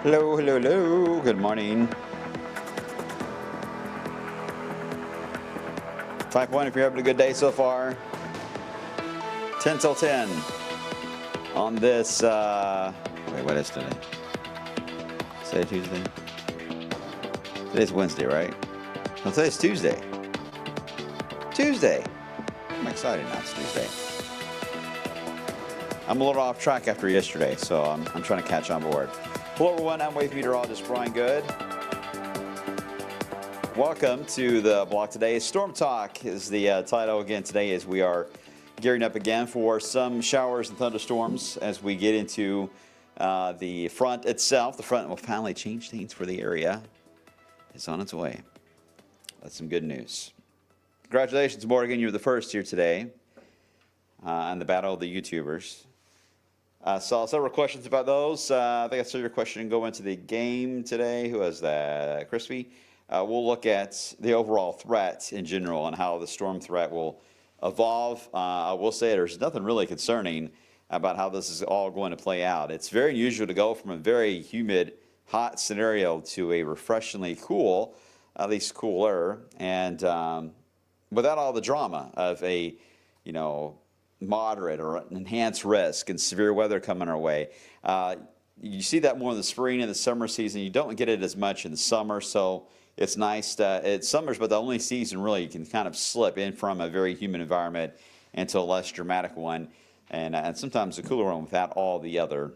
Hello, hello, hello. Good morning. 5 point if you're having a good day so far. 10 till 10 on this, wait, what is today? Today, Tuesday? Today's Wednesday, right? No, today's Tuesday. Tuesday. I'm excited now, it's Tuesday. I'm a little off track after yesterday, so I'm trying to catch on board. Hello, everyone. I'm wave meteorologist Brian Good. Welcome to the blog today. StormTALK is the title again today as we are gearing up again for some showers and thunderstorms as we get into the front itself. The front will finally change things for the area. It's on its way. That's some good news. Congratulations, Morgan. You're the first here today on the battle of the YouTubers. Saw several questions about those. I think I saw your question go into the game today. Who was that? Crispy. We'll look at the overall threat in general and how the storm threat will evolve. I will say there's nothing really concerning about how this is all going to play out. It's very unusual to go from a very humid, hot scenario to a refreshingly cool, at least cooler, and without all the drama of a, moderate or enhanced risk and severe weather coming our way. You see that more in the spring and the summer season. You don't get it as much in the summer, so it's nice. It's summer's but the only season really you can kind of slip in from a very humid environment into a less dramatic one, and sometimes a cooler one without all the other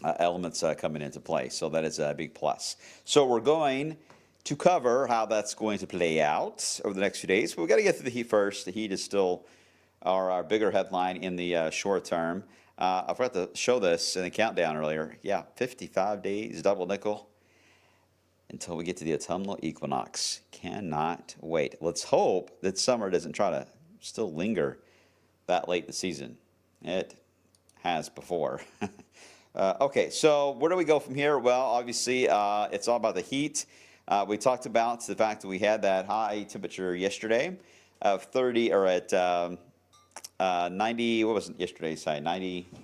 elements coming into play. So that is a big plus. So we're going to cover how that's going to play out over the next few days. But we've got to get through the heat first. The heat is still our bigger headline in the short term. I forgot to show this in the countdown earlier. Yeah, 55 days, double nickel, until we get to the autumnal equinox. Cannot wait. Let's hope that summer doesn't try to still linger that late in the season. It has before. Okay, so where do we go from here? Well, obviously, it's all about the heat. We talked about the fact that we had that high temperature yesterday of 30, or at 90, what was it yesterday's high? 90, I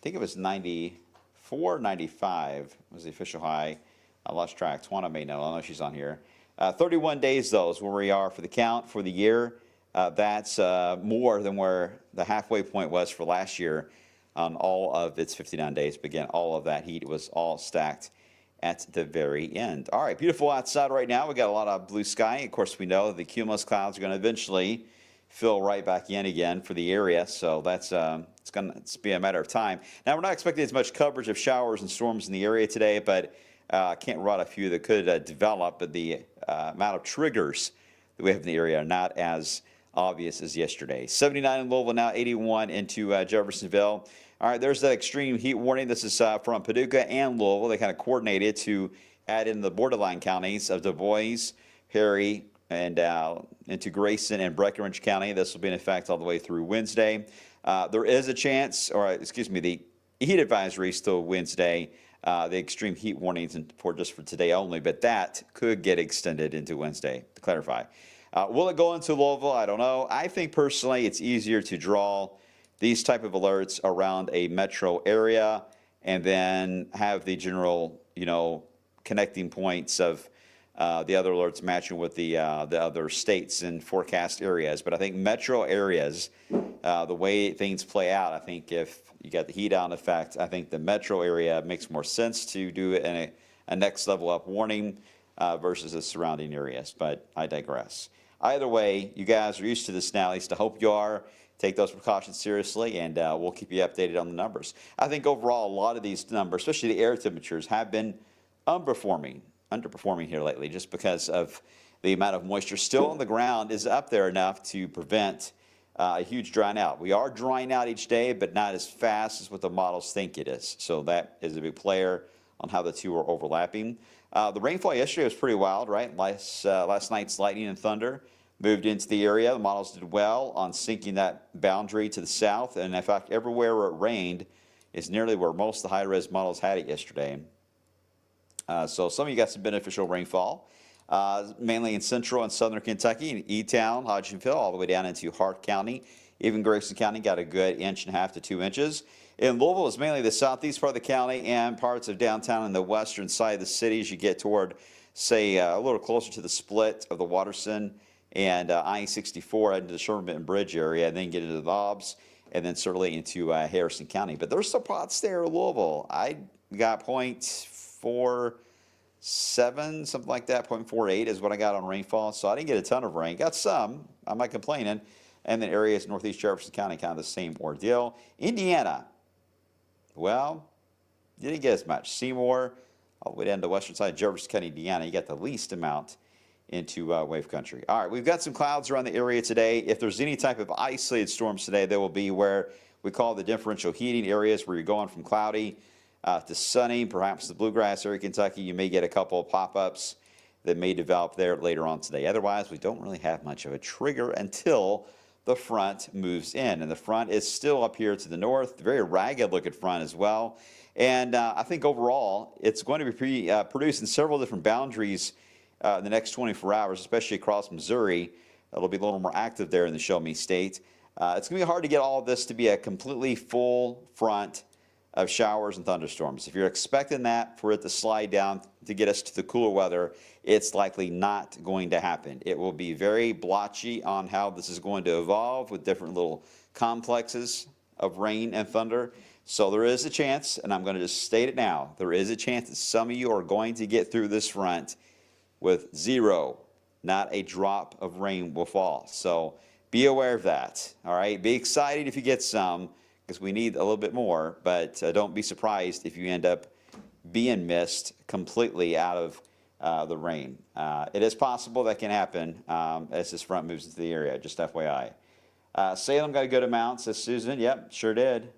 think it was 94, 95 was the official high. I lost track. Tawana may know. I know she's on here. 31 days, though, is where we are for the count for the year. That's more than where the halfway point was for last year on all of its 59 days. But again, all of that heat was all stacked at the very end. All right, beautiful outside right now. We got a lot of blue sky. Of course, we know the cumulus clouds are going to eventually fill right back in again for the area, so that's it's going to be a matter of time. Now, we're not expecting as much coverage of showers and storms in the area today, but I can't run a few that could develop, but the amount of triggers that we have in the area are not as obvious as yesterday. 79 in Louisville now, 81 into Jeffersonville. All right, there's that extreme heat warning. This is from Paducah and Louisville. They kind of coordinated to add in the borderline counties of Du Bois, Perry, and into Grayson and Breckinridge County. This will be in effect all the way through Wednesday. There is a chance, or excuse me, the heat advisory is still Wednesday. The extreme heat warnings for just for today only, but that could get extended into Wednesday, to clarify. Will it go into Louisville? I don't know. I think personally it's easier to draw these type of alerts around a metro area and then have the general, connecting points of the other alerts matching with the other states and forecast areas. But I think metro areas, the way things play out, I think if you got the heat on effect, I think the metro area makes more sense to do it in a next level up warning versus the surrounding areas. But I digress. Either way, you guys are used to this now. At least I hope you are. Take those precautions seriously, and we'll keep you updated on the numbers. I think overall, a lot of these numbers, especially the air temperatures, have been underperforming here lately, just because of the amount of moisture still on the ground is up there enough to prevent a huge drying out. We are drying out each day, but not as fast as what the models think it is. So that is a big player on how the two are overlapping. The rainfall yesterday was pretty wild, right? Last night's lightning and thunder moved into the area. The models did well on sinking that boundary to the south, and in fact, everywhere where it rained is nearly where most of the high-res models had it yesterday. So some of you got some beneficial rainfall, mainly in central and southern Kentucky, in E-Town, Hodgenville, all the way down into Hart County. Even Grayson County got a good 1.5 to 2 inches. In Louisville, it's mainly the southeast part of the county and parts of downtown and the western side of the city as you get toward, say, a little closer to the split of the Watterson and I-64 into the Sherman Bridge area, and then get into the Dobbs, and then certainly into Harrison County. But there's some spots there in Louisville. I got 0.47, something like that. 0.48 is what I got on rainfall. So I didn't get a ton of rain. Got some. I'm not complaining. And then areas northeast Jefferson County, kind of the same ordeal. Indiana, well, you didn't get as much. Seymour, all the way down to the western side of Jefferson County, Indiana, you got the least amount into wave country. All right, we've got some clouds around the area today. If there's any type of isolated storms today, they will be where we call the differential heating areas, where you're going from cloudy to sunny, perhaps the bluegrass area, Kentucky. You may get a couple of pop-ups that may develop there later on today. Otherwise, we don't really have much of a trigger until the front moves in. And the front is still up here to the north, very ragged looking front as well. And I think overall, it's going to be producing several different boundaries in the next 24 hours, especially across Missouri. It'll be a little more active there in the Show Me State. It's going to be hard to get all of this to be a completely full front of showers and thunderstorms. If you're expecting that for it to slide down to get us to the cooler weather, it's likely not going to happen. It will be very blotchy on how this is going to evolve with different little complexes of rain and thunder. So there is a chance, and I'm going to just state it now, there is a chance that some of you are going to get through this front with zero, not a drop of rain will fall. So be aware of that, all right? Be excited if you get some, because we need a little bit more, but don't be surprised if you end up being missed completely out of the rain. It is possible that can happen as this front moves into the area, just FYI. Salem got a good amount, says Susan. Yep, sure did.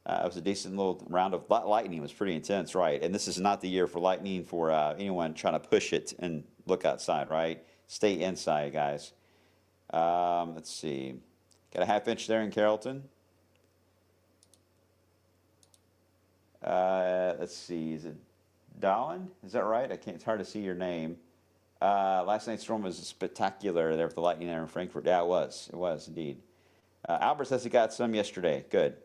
It was a decent little round of lightning. It was pretty intense, right? And this is not the year for lightning for anyone trying to push it and look outside, right? Stay inside, guys. Let's see. Got a half inch there in Carrollton. Let's see, is it Dolan? Is that right? It's hard to see your name. Last night's storm was spectacular there with the lightning there in Frankfurt. Yeah, it was indeed. Albert says he got some yesterday. Good.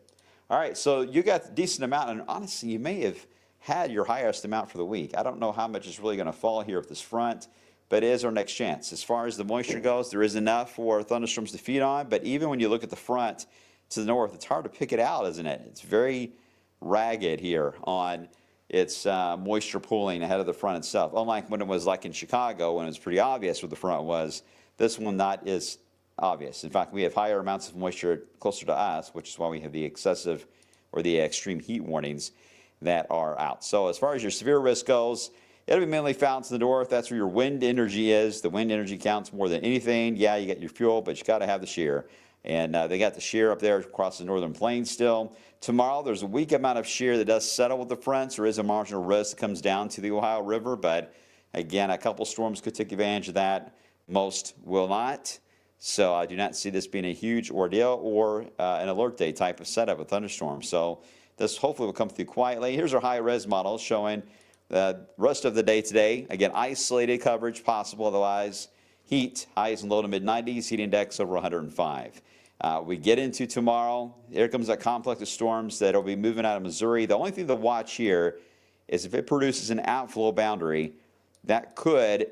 All right, so you got a decent amount, and honestly, you may have had your highest amount for the week. I don't know how much is really going to fall here with this front, but it is our next chance. As far as the moisture goes, there is enough for thunderstorms to feed on, but even when you look at the front to the north, it's hard to pick it out, isn't it? It's very ragged here on its moisture pooling ahead of the front itself. Unlike when it was like in Chicago, when it was pretty obvious where the front was, this one not as obvious. In fact, we have higher amounts of moisture closer to us, which is why we have the excessive or the extreme heat warnings that are out. So as far as your severe risk goes, it'll be mainly found to the north. That's where your wind energy is. The wind energy counts more than anything. Yeah, you got your fuel, but you got to have the shear. And they got the shear up there across the northern plains still. Tomorrow, there's a weak amount of shear that does settle with the fronts. There is a marginal risk that comes down to the Ohio River, but again, a couple storms could take advantage of that. Most will not. So I do not see this being a huge ordeal or an alert day type of setup with thunderstorms. So this hopefully will come through quietly. Here's our high-res model showing the rest of the day today. Again, isolated coverage possible, otherwise heat, highs in low to mid-90s, heat index over 105. We get into tomorrow, here comes that complex of storms that will be moving out of Missouri. The only thing to watch here is if it produces an outflow boundary, that could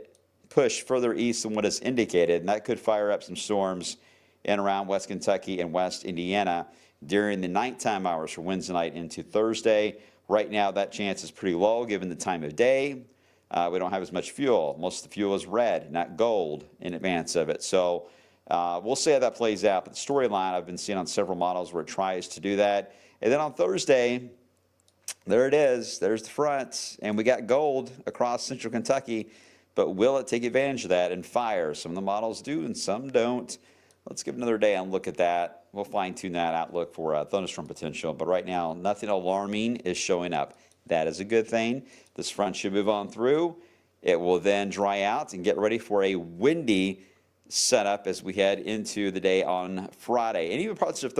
push further east than what is indicated, and that could fire up some storms in around West Kentucky and West Indiana during the nighttime hours for Wednesday night into Thursday. Right now, that chance is pretty low given the time of day. We don't have as much fuel. Most of the fuel is red, not gold, in advance of it. So we'll see how that plays out. But the storyline I've been seeing on several models where it tries to do that. And then on Thursday, there it is. There's the front. And we got gold across central Kentucky. But will it take advantage of that and fire? Some of the models do and some don't. Let's give another day and look at that. We'll fine-tune that outlook for thunderstorm potential. But right now, nothing alarming is showing up. That is a good thing. This front should move on through. It will then dry out and get ready for a windy setup as we head into the day on Friday. And even parts of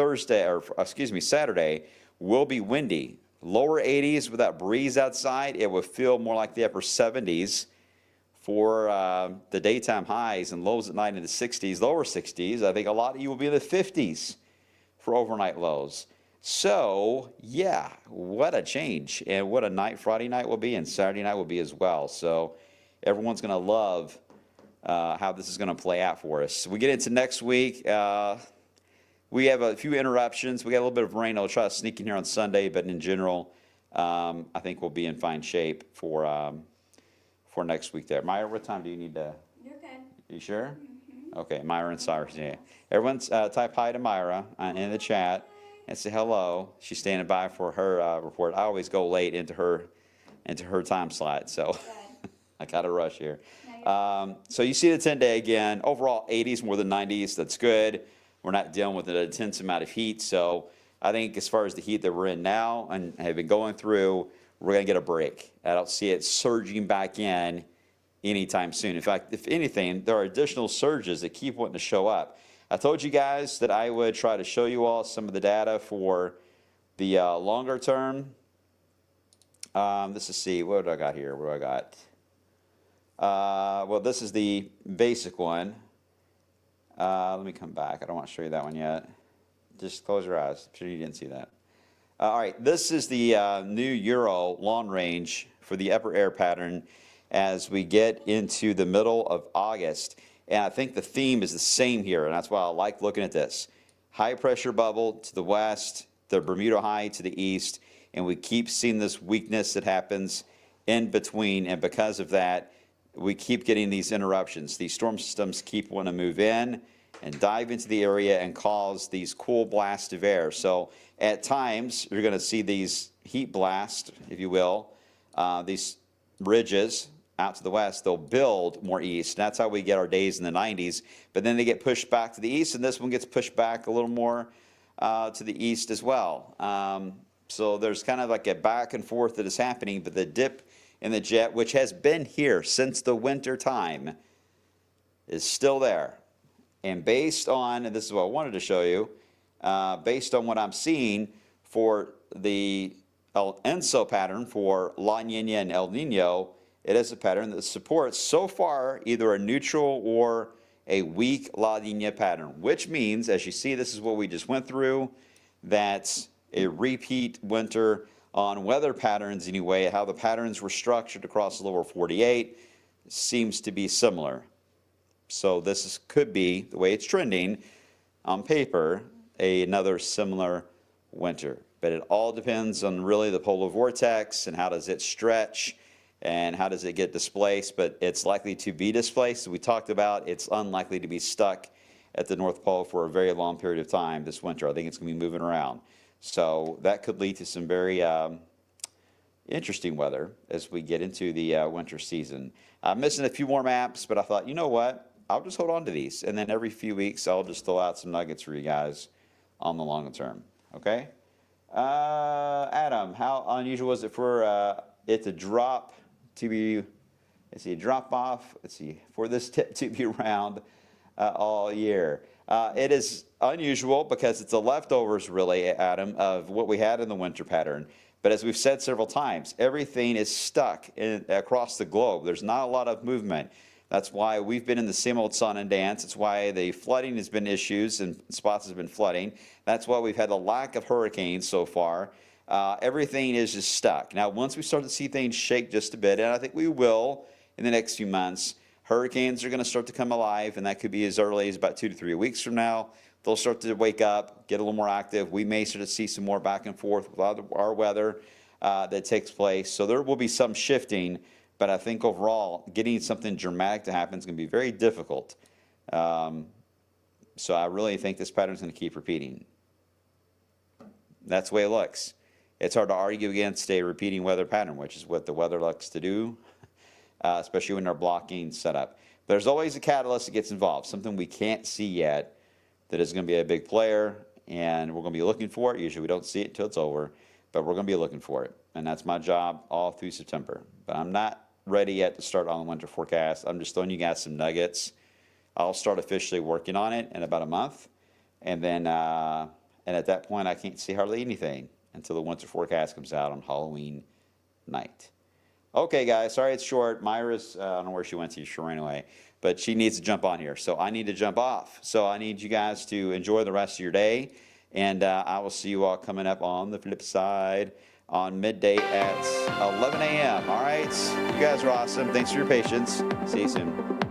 Saturday will be windy. Lower 80s with that breeze outside. It will feel more like the upper 70s for the daytime highs and lows at night in the 60s, lower 60s. I think a lot of you will be in the 50s for overnight lows. So, yeah, what a change. And what a night Friday night will be and Saturday night will be as well. So, everyone's going to love how this is going to play out for us. We get into next week. We have a few interruptions. We got a little bit of rain. I'll try to sneak in here on Sunday, but in general, I think we'll be in fine shape for next week there. Myra, what time do you need to? You're good. You sure? Okay, Myra and Cyrus. Yeah. Everyone's type hi to Myra in the chat and say hello. She's standing by for her report. I always go late into her time slot, so I got to rush here. So you see the 10-day again. Overall, 80s more than 90s. That's good. We're not dealing with an intense amount of heat. So I think as far as the heat that we're in now and have been going through, we're going to get a break. I don't see it surging back in anytime soon. In fact, if anything, there are additional surges that keep wanting to show up. I told you guys that I would try to show you all some of the data for the longer term. Let's just see. What do I got here? What do I got? Well, this is the basic one. Let me come back. I don't want to show you that one yet. Just close your eyes. I'm sure you didn't see that. All right, this is the new Euro long range for the upper air pattern as we get into the middle of August. And I think the theme is the same here, and that's why I like looking at this. High pressure bubble to the west, the Bermuda high to the east, and we keep seeing this weakness that happens in between, and because of that, we keep getting these interruptions. These storm systems keep wanting to move in and dive into the area and cause these cool blasts of air. So at times, you're going to see these heat blasts, if you will, these ridges out to the west, they'll build more east. That's how we get our days in the 90s. But then they get pushed back to the east, and this one gets pushed back a little more to the east as well. So there's kind of like a back and forth that is happening, but the dip in the jet, which has been here since the winter time, is still there. And based on, and this is what I wanted to show you, based on what I'm seeing for the El Enso pattern for La Nina and El Nino, it is a pattern that supports so far either a neutral or a weak La Nina pattern, which means, as you see, this is what we just went through, that's a repeat winter on weather patterns anyway. How the patterns were structured across the lower 48 seems to be similar. So this could be, the way it's trending on paper, another similar winter. But it all depends on really the polar vortex and how does it stretch and how does it get displaced. But it's likely to be displaced. We talked about it's unlikely to be stuck at the North Pole for a very long period of time this winter. I think it's going to be moving around. So that could lead to some very interesting weather as we get into the winter season. I'm missing a few more maps, but I thought, you know what? I'll just hold on to these. And then every few weeks, I'll just throw out some nuggets for you guys on the longer term. Okay? Adam, how unusual was it for it to drop to be, let's see, drop off, let's see, for this tip to be around all year? It is unusual because it's the leftovers, really, Adam, of what we had in the winter pattern. But as we've said several times, everything is stuck across the globe. There's not a lot of movement. That's why we've been in the same old sun and dance. It's why the flooding has been issues and spots has been flooding. That's why we've had a lack of hurricanes so far. Everything is just stuck. Now, once we start to see things shake just a bit, and I think we will in the next few months, hurricanes are going to start to come alive, and that could be as early as about 2 to 3 weeks from now. They'll start to wake up, get a little more active. We may start to see some more back and forth with our weather that takes place. So there will be some shifting, but I think overall, getting something dramatic to happen is going to be very difficult. So I really think this pattern is going to keep repeating. That's the way it looks. It's hard to argue against a repeating weather pattern, which is what the weather likes to do, especially when they're blocking setup. There's always a catalyst that gets involved, something we can't see yet that is going to be a big player, and we're going to be looking for it. Usually we don't see it until it's over, but we're going to be looking for it, and that's my job all through September. But I'm not ready yet to start on the winter forecast. I'm just throwing you guys some nuggets. I'll start officially working on it in about a month, and then and at that point I can't see hardly anything until the winter forecast comes out on Halloween night. Okay, guys, sorry it's short. Myra's, I don't know where she went to, she ran away, but she needs to jump on here, so I need to jump off. So I need you guys to enjoy the rest of your day. And I will see you all coming up on the flip side on midday at 11 a.m. All right? You guys are awesome. Thanks for your patience. See you soon.